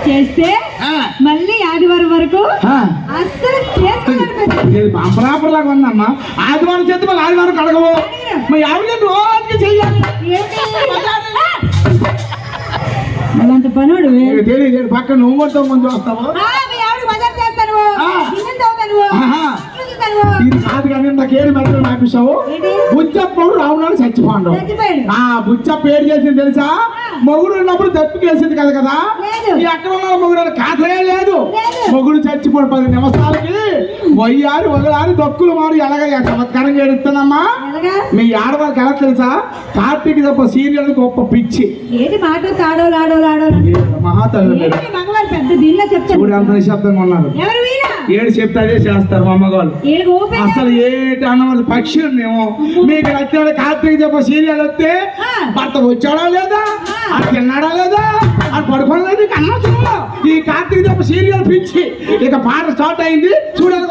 చేస్తే మళ్ళీ ఆదివారం వరకు అస్సలు పంపరాపరలాగా ఉందమ్మా. ఆదివారం చేస్తే మళ్ళీ ఆదివారం కడగవు. మరి ఆవిడ రోజు చెయ్యాలి. అలాంటి పనుడు తెలియదు పక్కన నువ్వు మొత్తం ముందు వస్తావు. ఇది కాదు కానీ నాకేడు మెడలు నాపిస్తావు. బుచ్చప్పుడు రావునాడు చచ్చిపోండు. ఆ బుచ్చప్ప ఏడు చేసింది తెలుసా? మొగుడు ఉన్నప్పుడు దప్పికేసింది కదా కదా. ఎక్కడ ఉన్నాడు మొగుడు కాసలే లేదు. మొగుడు చచ్చిపోయి 10 నిమిషాలకి వయ్యారు వగలారి దక్కులు మారు ఎలాగ చమత్కారం చేస్తానమ్మా. మీ ఆడవాళ్ళకి ఎలా తెలుసా? కార్తీక తప్ప సీరియల్ గొప్ప పిచ్చి. ఏంటి మాట తాడోలు ఆడోలు ఆడోలు మహాతల్లి మగవాళ్ళు పెద్ద దీనిలో చెప్తారు. చూడు అంత నిశ్శబ్దంగా ఉన్నారు. ఏడు చెప్తే అదే చేస్తారు మా అమ్మగారు. అసలు ఏటి అన్నవాళ్ళు పక్షులు మేము. మీకు నచ్చిన కార్తీక తప్ప సీరియల్ వస్తే భర్త వచ్చాడా లేదా, అది తిన్నాడా లేదా, అది పడుకోలేదు. అన్న ఈ కార్తీక తప్ప సీరియల్ పిచ్చి. ఇక పాట స్టార్ట్ అయింది చూడాలి.